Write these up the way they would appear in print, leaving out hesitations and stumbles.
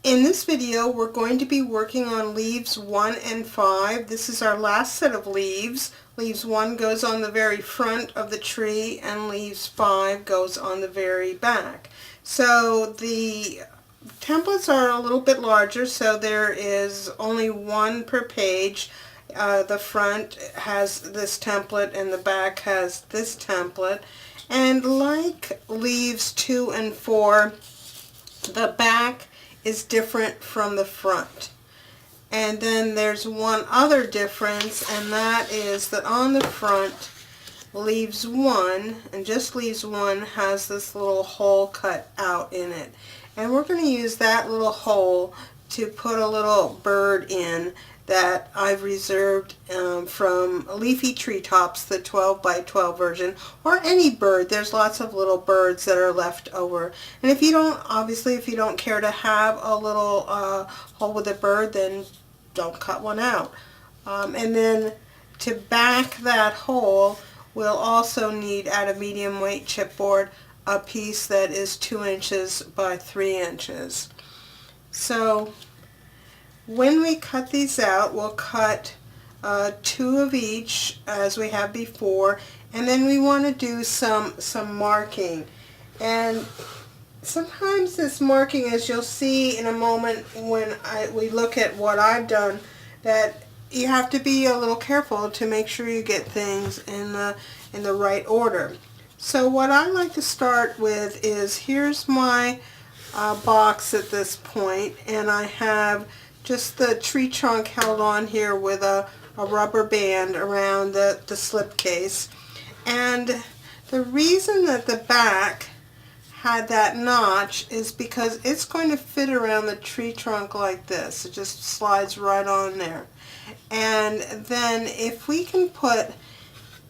In this video, we're going to be working on leaves 1 and 5. This is our last set of leaves. Leaves 1 goes on the very front of the tree and leaves 5 goes on the very back. So the templates are a little bit larger, so there is only one per page. The front has this template and the back has this template. And like leaves 2 and 4, the back is different from the front. And then there's one other difference, and that is that on the front, leaves 1, and just leaves 1, has this little hole cut out in it. And we're going to use that little hole to put a little bird in that I've reserved from Leafy Treetops, the 12 by 12 version, or any bird. There's lots of little birds that are left over. And if you don't, obviously, if you don't care to have a little hole with a bird, then don't cut one out. And then to back that hole, we'll also need, at a medium weight chipboard, a piece that is 2 inches by 3 inches. So when we cut these out, we'll cut 2 of each as we have before, and then we want to do some marking. And sometimes this marking, as you'll see in a moment when we look at what I've done, that you have to be a little careful to make sure you get things in the right order. So what I like to start with is, here's my box at this point, and I have just the tree trunk held on here with a rubber band around the slipcase. And the reason that the back had that notch is because it's going to fit around the tree trunk like this. It just slides right on there. And then if we can put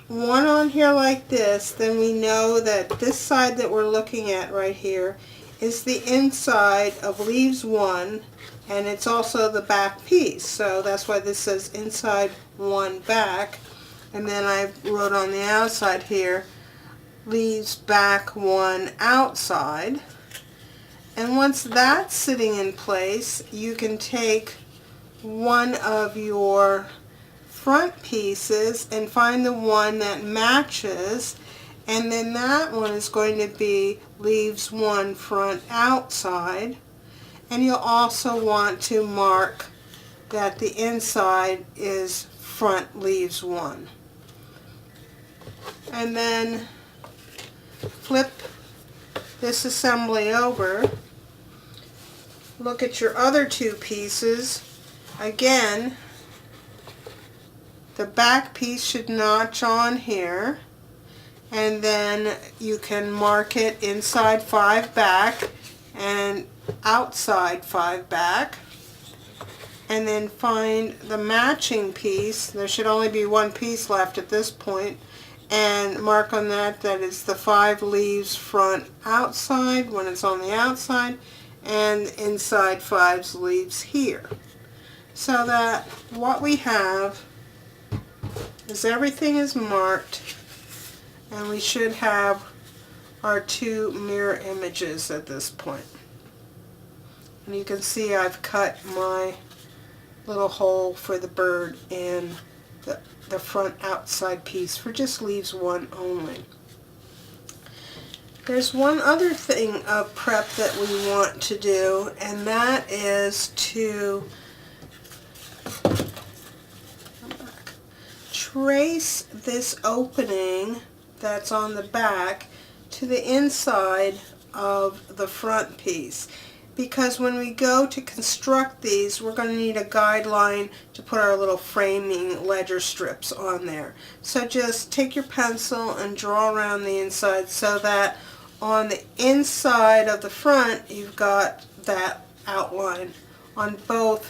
one on here like this, then we know that this side that we're looking at right here is the inside of leaves 1, and it's also the back piece. So that's why this says inside 1 back. And then I wrote on the outside here, leaves back 1 outside. And once that's sitting in place, you can take one of your front pieces and find the one that matches, and then that one is going to be leaves 1 front outside. And you'll also want to mark that the inside is front leaves 1. And then flip this assembly over. Look at your other 2 pieces. Again, the back piece should notch on here, and then you can mark it inside 5 back and outside 5 back, and then find the matching piece. There should only be one piece left at this point, and mark on that is the 5 leaves front outside when it's on the outside, and inside 5 leaves here. So that what we have is everything is marked, and we should have our 2 mirror images at this point. And you can see I've cut my little hole for the bird in the front outside piece for just leaves 1 only. There's one other thing of prep that we want to do, and that is to trace this opening that's on the back to the inside of the front piece, because when we go to construct these, we're going to need a guideline to put our little framing ledger strips on there. So just take your pencil and draw around the inside so that on the inside of the front you've got that outline on both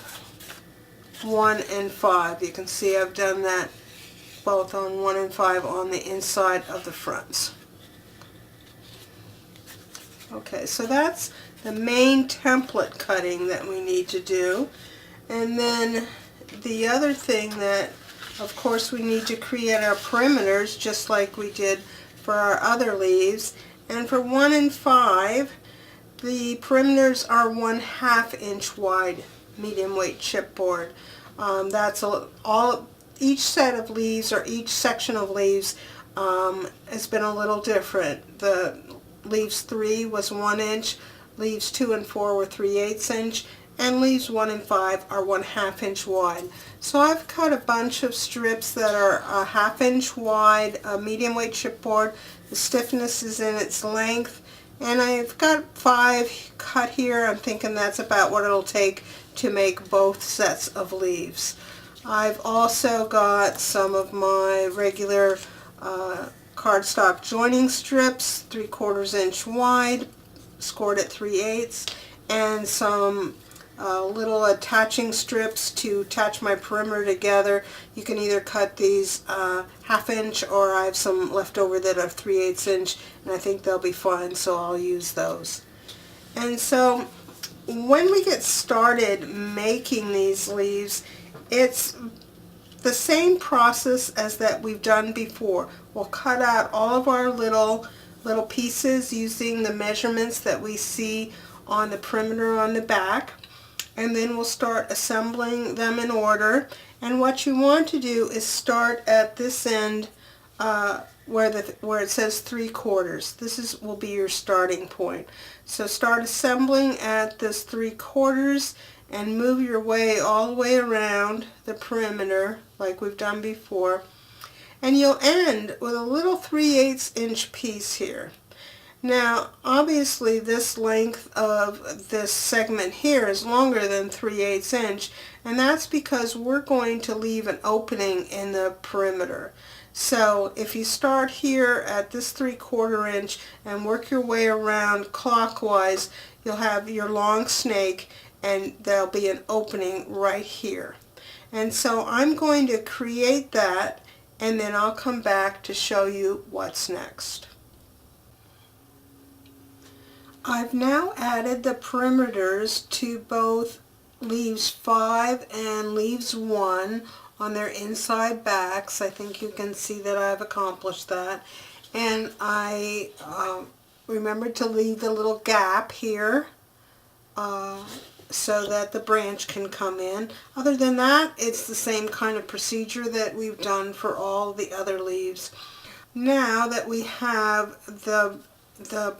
1 and 5. You can see I've done that both on 1 and 5 on the inside of the fronts. Okay, so that's the main template cutting that we need to do. And then the other thing that, of course, we need to create our perimeters just like we did for our other leaves. And for 1 and 5, The perimeters are 1/2 inch wide medium weight chipboard. That's each set of leaves or each section of leaves has been a little different. The leaves 3 was 1 inch, leaves 2 and 4 were 3/8 inch, and leaves 1 and 5 are 1/2 inch wide. So I've cut a bunch of strips that are a 1/2 inch wide, a medium weight chipboard. The stiffness is in its length, and I've got 5 cut here. I'm thinking that's about what it'll take to make both sets of leaves. I've also got some of my regular cardstock joining strips, 3/4 inch wide, scored at 3/8, and some little attaching strips to attach my perimeter together. You can either cut these 1/2 inch, or I have some left over that are 3/8 inch, and I think they'll be fine, so I'll use those. And so when we get started making these leaves, it's the same process as that we've done before. We'll cut out all of our little pieces using the measurements that we see on the perimeter on the back, and then we'll start assembling them in order. And what you want to do is start at this end where it says 3/4. This will be your starting point. So start assembling at this 3/4 and move your way all the way around the perimeter like we've done before, and you'll end with a little 3/8 inch piece here. Now obviously this length of this segment here is longer than 3/8 inch, and that's because we're going to leave an opening in the perimeter. So if you start here at this 3/4 inch and work your way around clockwise, you'll have your long snake, and there'll be an opening right here. And so I'm going to create that, and then I'll come back to show you what's next. I've now added the perimeters to both leaves 5 and leaves 1 on their inside backs. I think you can see that I've accomplished that. And I remembered to leave the little gap here so that the branch can come in. Other than that, it's the same kind of procedure that we've done for all the other leaves. Now that we have the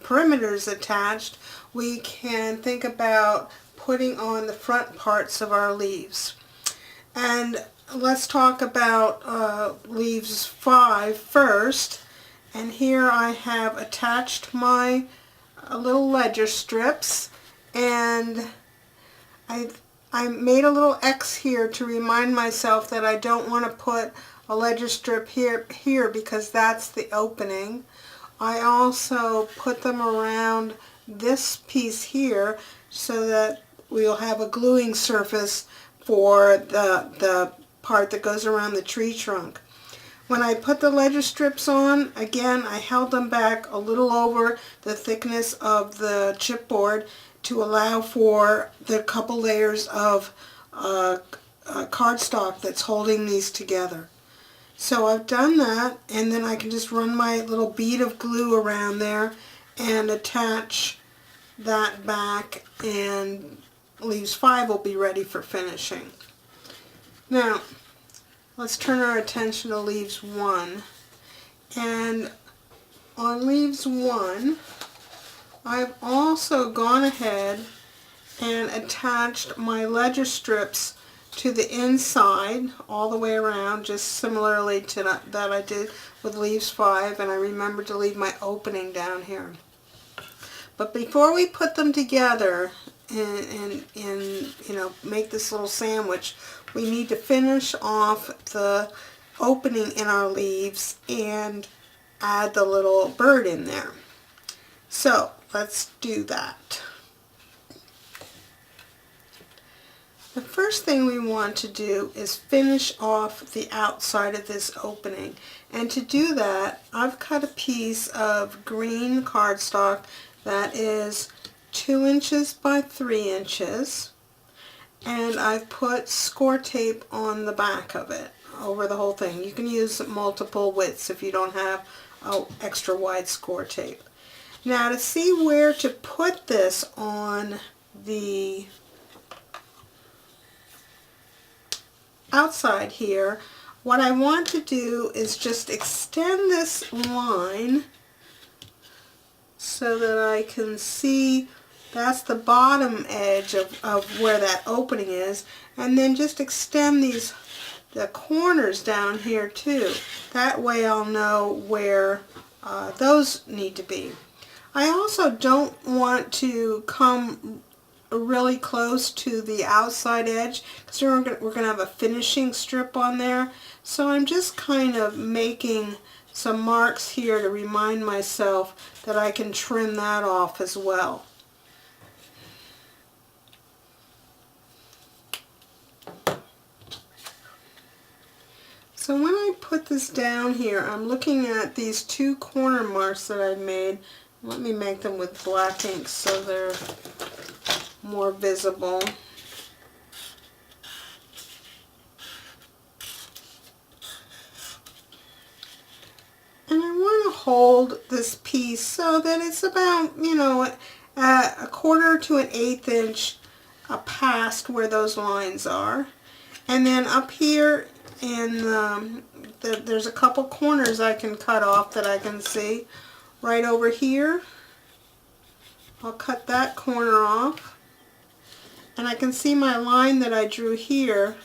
perimeters attached, we can think about putting on the front parts of our leaves. And let's talk about leaves 5 first. And here I have attached my little ledger strips, and I made a little X here to remind myself that I don't want to put a ledger strip here because that's the opening. I also put them around this piece here so that we'll have a gluing surface for the part that goes around the tree trunk. When I put the ledger strips on, again, I held them back a little over the thickness of the chipboard to allow for the couple layers of cardstock that's holding these together. So I've done that, and then I can just run my little bead of glue around there and attach that back, and leaves 5 will be ready for finishing. Now, let's turn our attention to leaves 1. And on leaves 1, I've also gone ahead and attached my ledger strips to the inside all the way around, just similarly to that I did with leaves 5, and I remembered to leave my opening down here. But before we put them together and make this little sandwich, we need to finish off the opening in our leaves and add the little bird in there. So let's do that. The first thing we want to do is finish off the outside of this opening. And to do that, I've cut a piece of green cardstock that is 2 inches by 3 inches. And I've put score tape on the back of it, over the whole thing. You can use multiple widths if you don't have extra wide score tape. Now to see where to put this on the outside here, what I want to do is just extend this line so that I can see that's the bottom edge of where that opening is, and then just extend the corners down here too. That way I'll know where those need to be. I also don't want to come really close to the outside edge because we're going to have a finishing strip on there. So I'm just kind of making some marks here to remind myself that I can trim that off as well. So when I put this down here, I'm looking at these two corner marks that I've made. Let me make them with black ink so they're more visible. And I want to hold this piece so that it's about, you know, a quarter to an eighth inch past where those lines are. And then up here in there's a couple corners I can cut off that I can see. Right over here, I'll cut that corner off. And I can see my line that I drew here,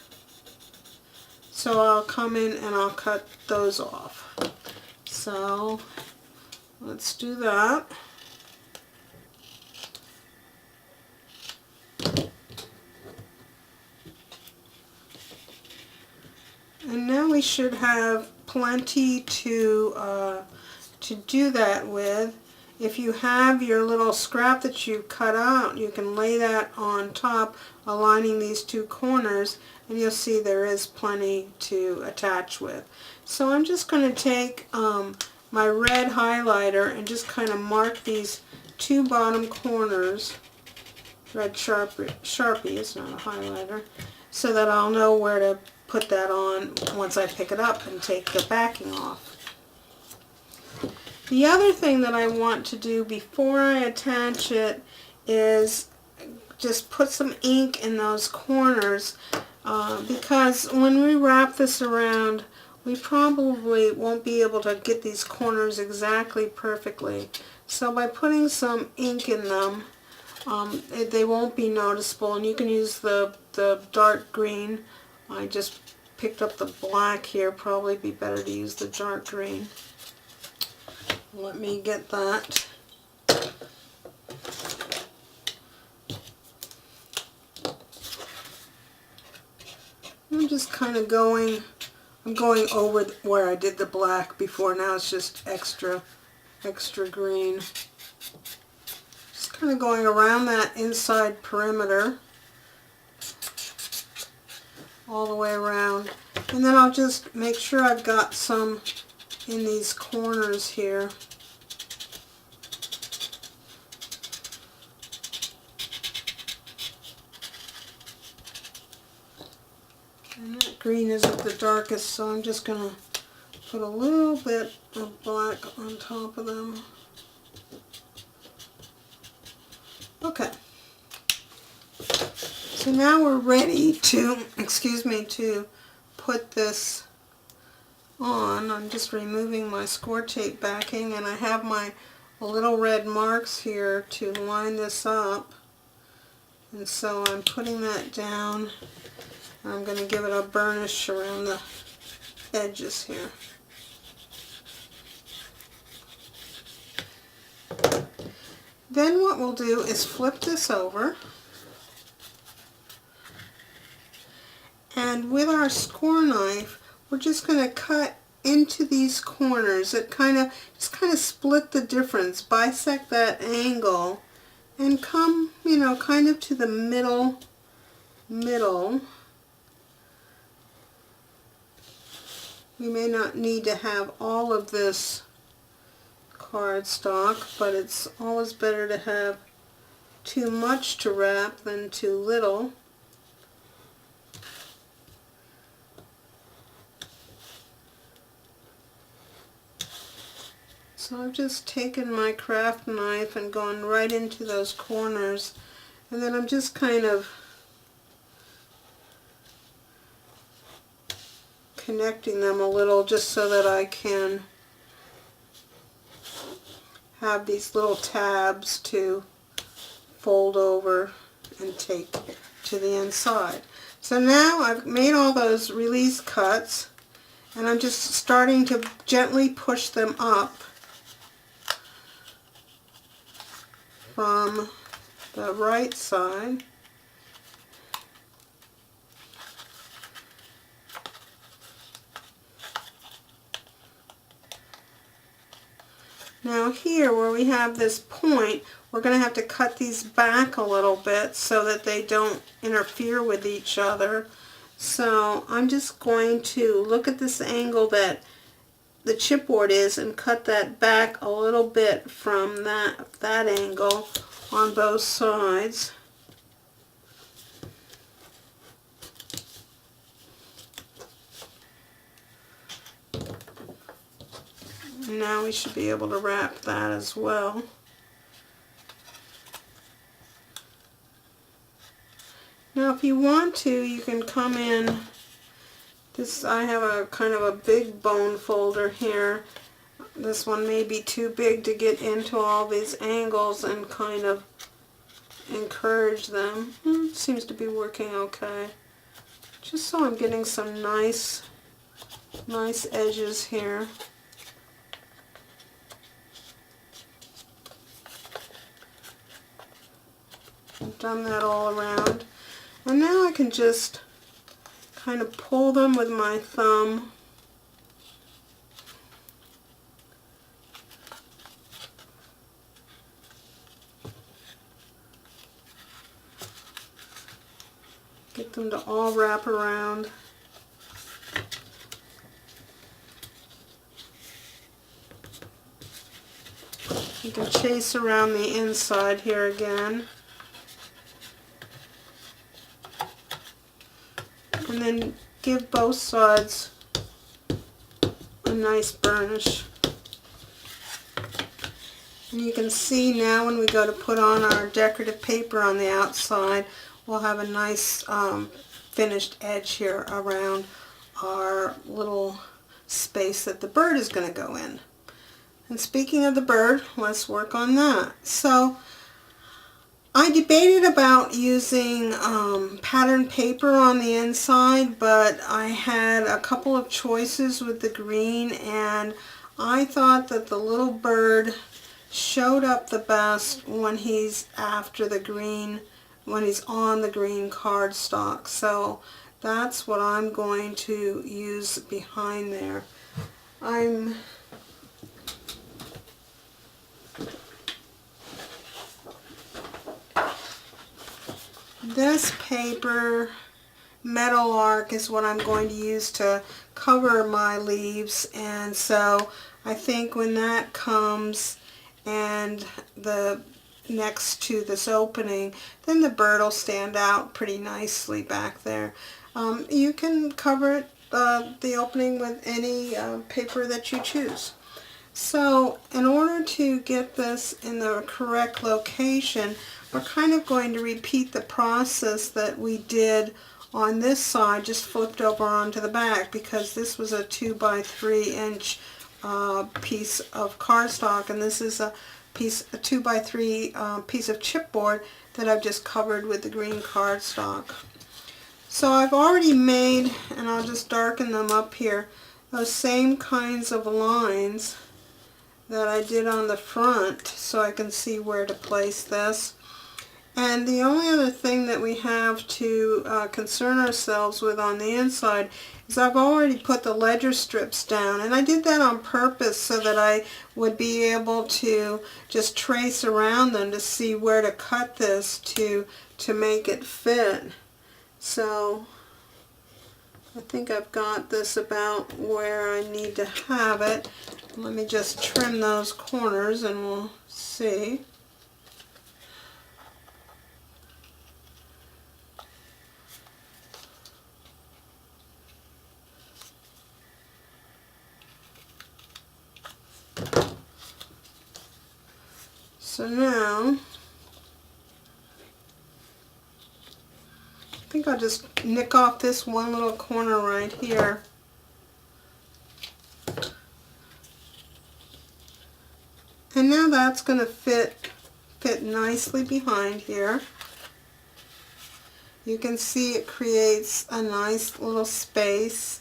so I'll come in and I'll cut those off. So let's do that. And now we should have plenty to do that with. If you have your little scrap that you cut out, you can lay that on top, aligning these two corners, and you'll see there is plenty to attach with. So I'm just going to take my red highlighter and just kind of mark these two bottom corners, red Sharpie, it's not a highlighter, so that I'll know where to put that on once I pick it up and take the backing off. The other thing that I want to do before I attach it is just put some ink in those corners because when we wrap this around, we probably won't be able to get these corners exactly perfectly. So by putting some ink in them, they won't be noticeable, and you can use the dark green. I just picked up the black here, probably be better to use the dark green. Let me get that. I'm just kind of going over where I did the black before. Now it's just extra green. Just kind of going around that inside perimeter all the way around. And then I'll just make sure I've got some in these corners here. And that green isn't the darkest, so I'm just going to put a little bit of black on top of them. Okay. So now we're ready to, to put this on. I'm just removing my score tape backing, and I have my little red marks here to line this up. And so I'm putting that down. I'm going to give it a burnish around the edges here. Then what we'll do is flip this over, and with our score knife we're just going to cut into these corners that just kind of split the difference, bisect that angle, and come, you know, kind of to the middle. We may not need to have all of this cardstock, but it's always better to have too much to wrap than too little. So I've just taken my craft knife and gone right into those corners, and then I'm just kind of connecting them a little just so that I can have these little tabs to fold over and take to the inside. So now I've made all those release cuts, and I'm just starting to gently push them up from the right side. Now here where we have this point, we're going to have to cut these back a little bit so that they don't interfere with each other. So I'm just going to look at this angle that the chipboard is and cut that back a little bit from that angle on both sides. Now we should be able to wrap that as well. Now if you want to, you can come in, I have a kind of a big bone folder here. This one may be too big to get into all these angles and kind of encourage them. Seems to be working okay. Just so I'm getting some nice edges here. I've done that all around, and now I can just kind of pull them with my thumb get them to all wrap around. You can chase around the inside here again. And then give both sides a nice burnish. And you can see now when we go to put on our decorative paper on the outside, we'll have a nice finished edge here around our little space that the bird is going to go in. And speaking of the bird, let's work on that. So I debated about using patterned paper on the inside, but I had a couple of choices with the green, and I thought that the little bird showed up the best when he's after the green, when he's on the green cardstock. So that's what I'm going to use behind there. This paper, Metal Arc, is what I'm going to use to cover my leaves, and so I think when that comes and next to this opening, then the bird will stand out pretty nicely back there. You can cover the opening with any paper that you choose. So in order to get this in the correct location, we're kind of going to repeat the process that we did on this side, just flipped over onto the back, because this was a 2 by 3 inch piece of cardstock, and this is a 2 by 3 piece of chipboard that I've just covered with the green cardstock. So I've already made, and I'll just darken them up here, those same kinds of lines that I did on the front, so I can see where to place this. And the only other thing that we have to concern ourselves with on the inside is I've already put the ledger strips down, and I did that on purpose so that I would be able to just trace around them to see where to cut this to make it fit. So I think I've got this about where I need to have it. Let me just trim those corners and we'll see. So now, I think I'll just nick off this one little corner right here. And now that's going to fit nicely behind here. You can see it creates a nice little space.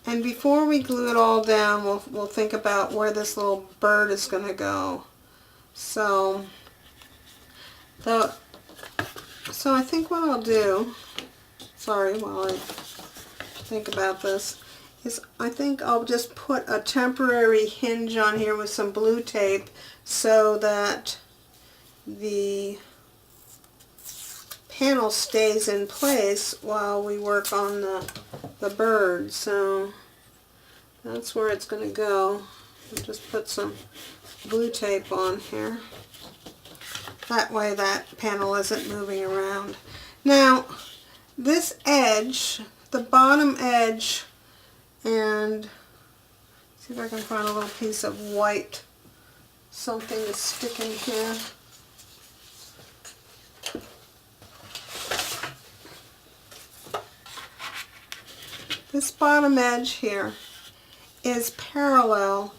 And before we glue it all down, we'll think about where this little bird is going to go. So I think what I'll do, sorry, while I think about this, is I think I'll just put a temporary hinge on here with some blue tape so that the panel stays in place while we work on the bird. So that's where it's going to go. I'll just put some blue tape on here. That way that panel isn't moving around. Now this edge, the bottom edge, and see if I can find a little piece of white, something to stick in here. This bottom edge here is parallel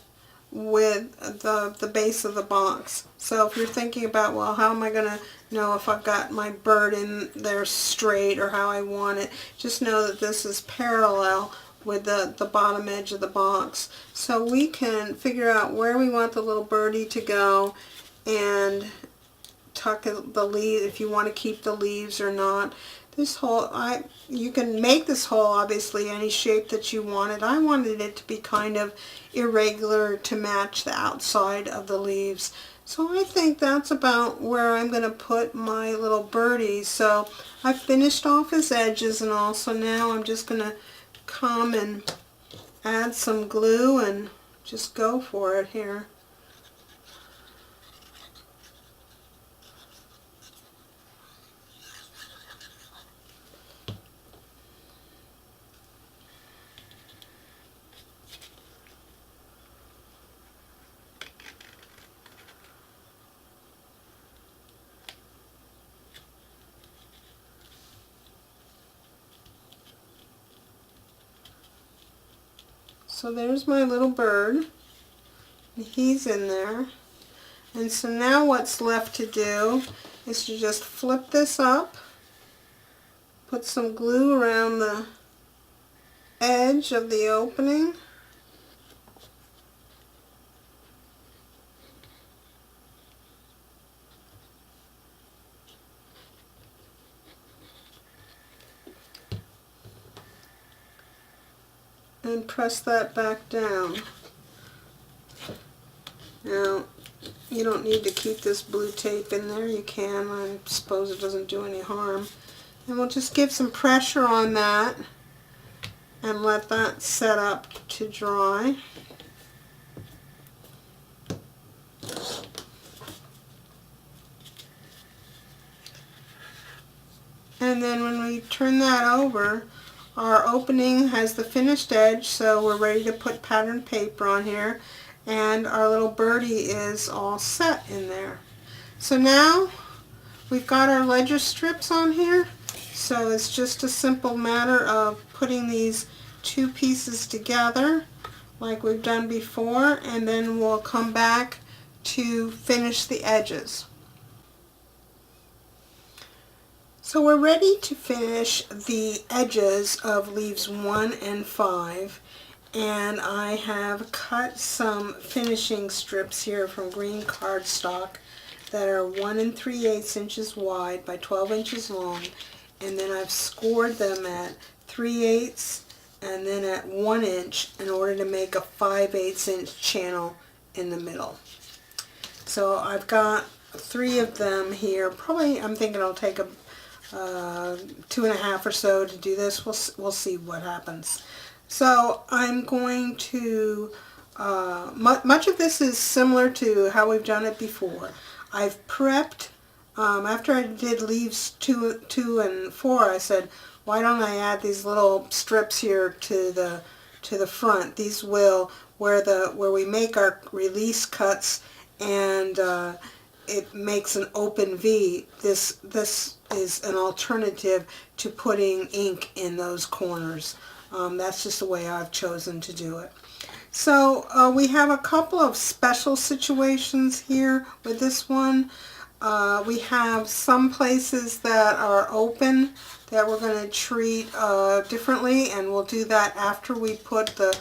with the base of the box. So if you're thinking about, well, how am I going to know if I've got my bird in there straight or how I want it, just know that this is parallel with the bottom edge of the box. So we can figure out where we want the little birdie to go and tuck the leaves, if you want to keep the leaves or not. This hole, you can make this hole obviously any shape that you wanted. I wanted it to be kind of irregular to match the outside of the leaves. So I think that's about where I'm going to put my little birdie. So I finished off his edges and all, so now I'm just going to come and add some glue and just go for it here. So there's my little bird, he's in there, and so now what's left to do is to just flip this up, put some glue around the edge of the opening, and press that back down. Now, you don't need to keep this blue tape in there. You can. I suppose it doesn't do any harm. And we'll just give some pressure on that and let that set up to dry. And then when we turn that over, our opening has the finished edge, so we're ready to put pattern paper on here, and our little birdie is all set in there. So now we've got our ledger strips on here, so it's just a simple matter of putting these two pieces together like we've done before, and then we'll come back to finish the edges. So we're ready to finish the edges of leaves 1 and 5, and I have cut some finishing strips here from green cardstock that are 1 3/8 inches wide by 12 inches long, and then I've scored them at 3/8 and then at 1 inch in order to make a 5/8 inch channel in the middle. So I've got 3 of them here. Probably I'm thinking I'll take a 2.5 or so to do this. We'll see what happens. So I'm going to, much of this is similar to how we've done it before. I've prepped, after I did leaves 2 and 4, I said, why don't I add these little strips here to the front? These will, where we make our release cuts and it makes an open V. This is an alternative to putting ink in those corners. That's just the way I've chosen to do it. So we have a couple of special situations here with this one. We have some places that are open that we're going to treat differently, and we'll do that after we put the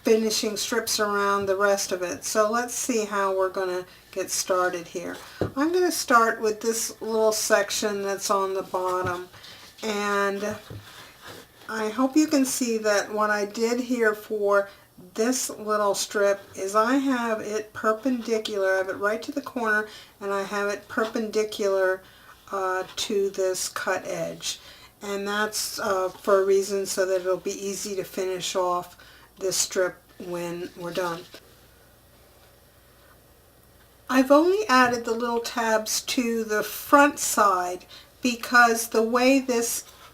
finishing strips around the rest of it. So let's see how we're going to get started here. I'm going to start with this little section that's on the bottom, and I hope you can see that what I did here for this little strip is I have it perpendicular. I have it right to the corner, and I have it perpendicular to this cut edge, and that's for a reason so that it'll be easy to finish off this strip when we're done. I've only added the little tabs to the front side because the way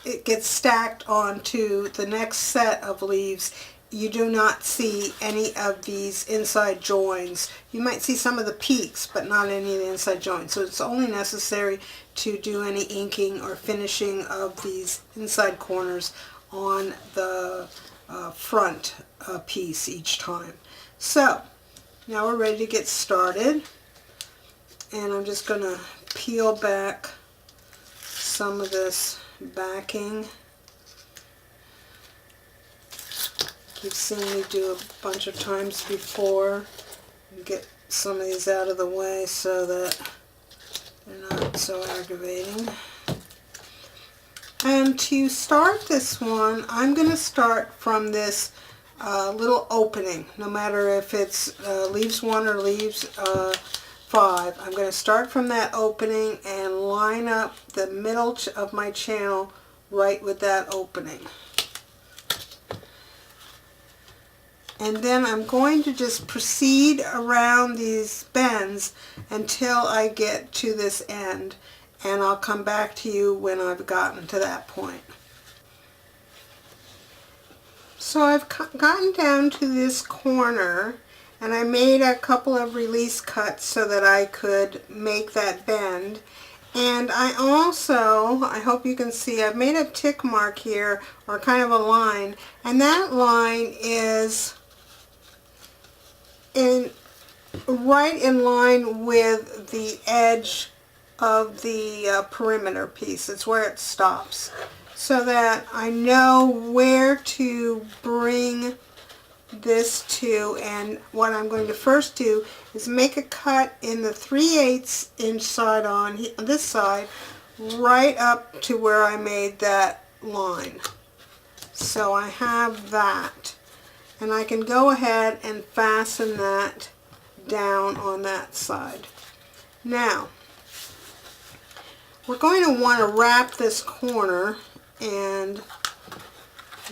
it gets stacked onto the next set of leaves, you do not see any of these inside joins. You might see some of the peaks, but not any of the inside joins. So it's only necessary to do any inking or finishing of these inside corners on the front piece each time. So now we're ready to get started, and I'm just going to peel back some of this backing. You've seen me do a bunch of times before. Get some of these out of the way so that they're not so aggravating. And to start this one, I'm going to start from this little opening, no matter if it's leaves 1 or leaves 5. I'm going to start from that opening and line up the middle of my channel right with that opening. And then I'm going to just proceed around these bends until I get to this end, and I'll come back to you when I've gotten to that point. So I've gotten down to this corner, and I made a couple of release cuts so that I could make that bend. And I also, I hope you can see, I've made a tick mark here, or kind of a line, and that line is right in line with the edge of the perimeter piece. It's where it stops, so that I know where to bring this to. And what I'm going to first do is make a cut in the 3/8 inch side on this side, right up to where I made that line. So I have that, and I can go ahead and fasten that down on that side. Now, we're going to want to wrap this corner, and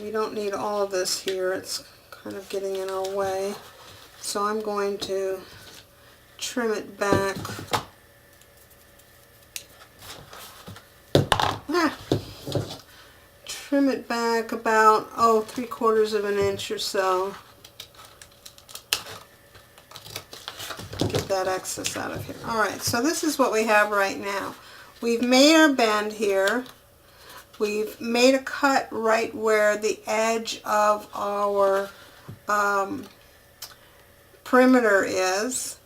we don't need all of this here. It's kind of getting in our way. So I'm going to trim it back. Trim it back about, 3/4 of an inch or so. Get that excess out of here. Alright, so this is what we have right now. We've made our bend here. We've made a cut right where the edge of our perimeter is.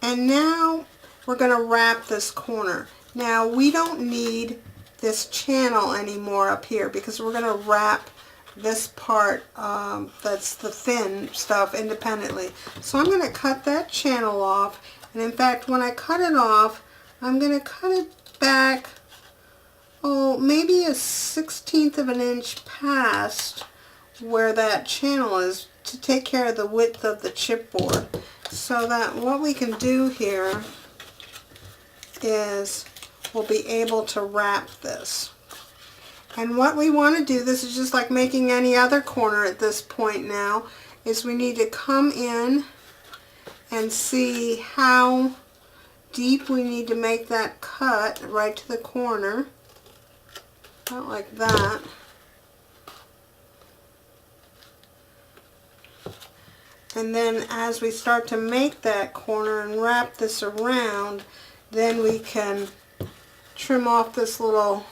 And now we're going to wrap this corner. Now we don't need this channel anymore up here because we're going to wrap this part that's the thin stuff independently. So I'm going to cut that channel off, and in fact when I cut it off, I'm going to cut it back maybe a 1/16 of an inch past where that channel is, to take care of the width of the chipboard, so that what we can do here is we'll be able to wrap this. And what we want to do, this is just like making any other corner at this point now, is we need to come in and see how deep we need to make that cut right to the corner. About like that. And then as we start to make that corner and wrap this around, then we can trim off this little,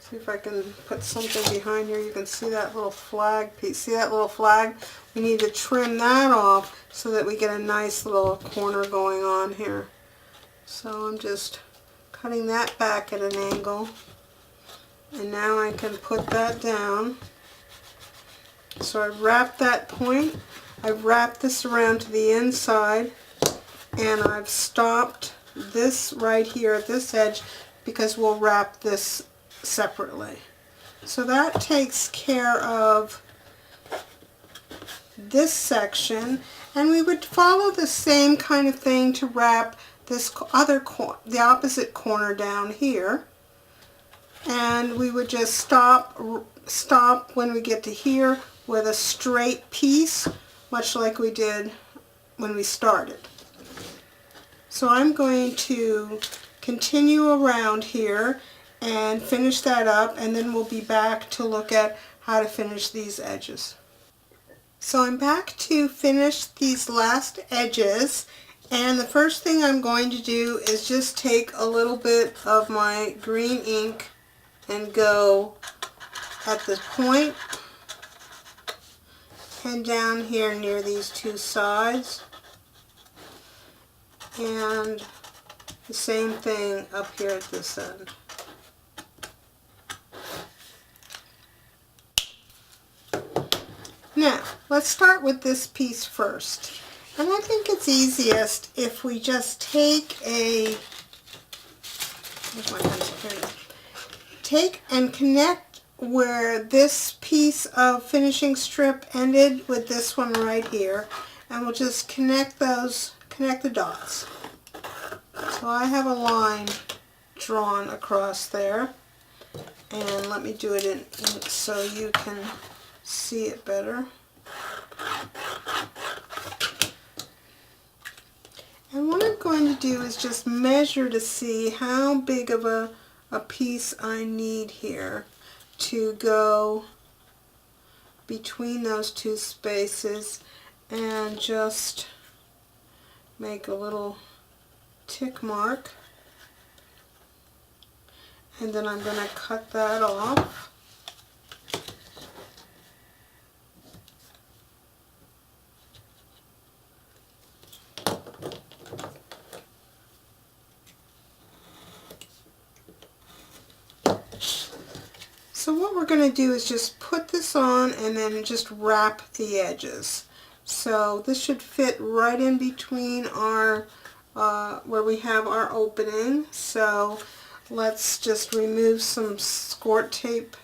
see if I can put something behind here. You can see that little flag piece. See that little flag? We need to trim that off so that we get a nice little corner going on here. So I'm just cutting that back at an angle. And now I can put that down. So I've wrapped that point. I've wrapped this around to the inside, and I've stopped this right here at this edge because we'll wrap this separately. So that takes care of this section, and we would follow the same kind of thing to wrap this the opposite corner down here. And we would just stop when we get to here with a straight piece, much like we did when we started. So I'm going to continue around here and finish that up, and then we'll be back to look at how to finish these edges. So I'm back to finish these last edges, and the first thing I'm going to do is just take a little bit of my green ink and go at the point and down here near these two sides, and the same thing up here at this end. Now, let's start with this piece first. And I think it's easiest if we just take a, where's my pencil? Here. Take and connect where this piece of finishing strip ended with this one right here, and we'll just connect the dots. So I have a line drawn across there, and let me do it in ink so you can see it better. And what I'm going to do is just measure to see how big of a piece I need here to go between those two spaces, and just make a little tick mark, and then I'm going to cut that off. So what we're going to do is just put this on and then just wrap the edges. So this should fit right in between our, where we have our opening. So let's just remove some squirt tape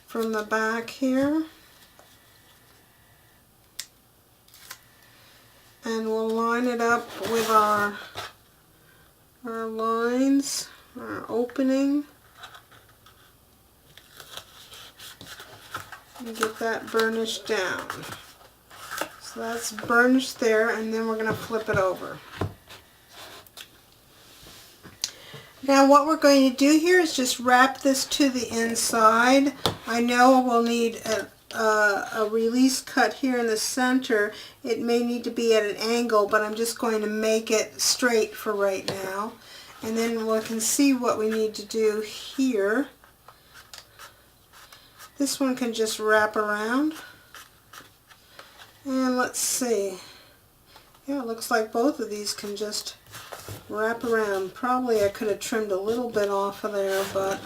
from the back here. And we'll line it up with our lines, our opening. And get that burnished down. So that's burnished there, and then we're going to flip it over. Now what we're going to do here is just wrap this to the inside. I know we'll need a release cut here in the center. It may need to be at an angle, but I'm just going to make it straight for right now. And then we can see what we need to do here. This one can just wrap around. And let's see. Yeah, it looks like both of these can just wrap around. Probably I could have trimmed a little bit off of there, but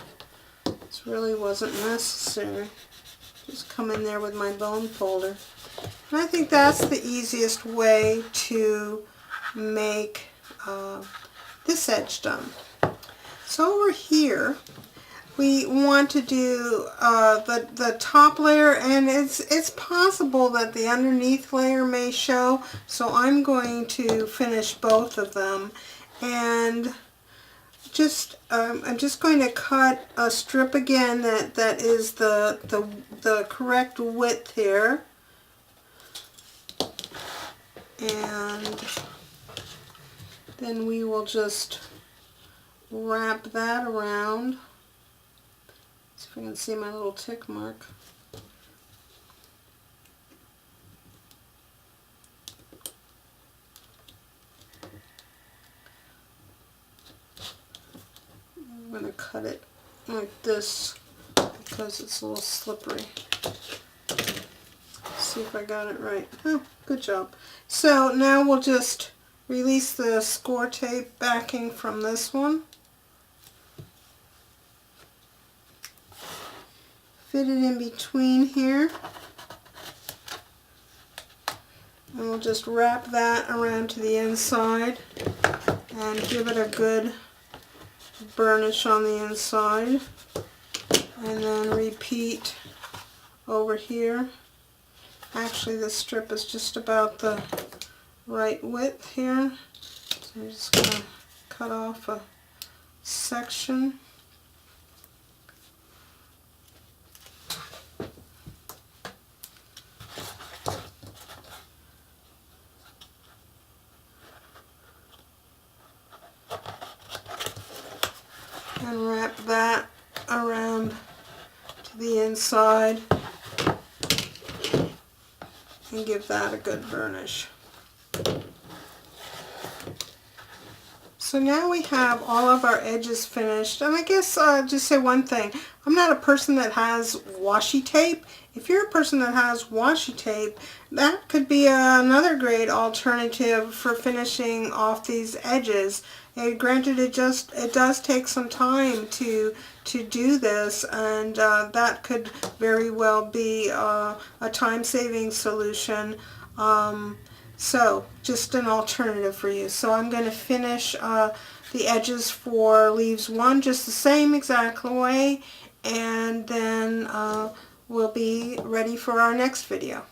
this really wasn't necessary. Just come in there with my bone folder. And I think that's the easiest way to make this edge done. So over here, we want to do the top layer, and it's possible that the underneath layer may show, so I'm going to finish both of them. And just I'm just going to cut a strip again that is the correct width here, and then we will just wrap that around. See if I can see my little tick mark. going to cut it like this because it's a little slippery. See if I got it right. Oh, good job. So now we'll just release the score tape backing from this one. Fit it in between here. And we'll just wrap that around to the inside and give it a good burnish on the inside. And then repeat over here. Actually, this strip is just about the right width here. So I'm just going to cut off a section. And wrap that around to the inside and give that a good burnish. So now we have all of our edges finished, and I guess just say one thing. I'm not a person that has washi tape. If you're a person that has washi tape, that could be another great alternative for finishing off these edges. And granted, it does take some time to do this, and that could very well be a time-saving solution. So just an alternative for you. So I'm going to finish the edges for leaves 1 just the same exact way, and then we'll be ready for our next video.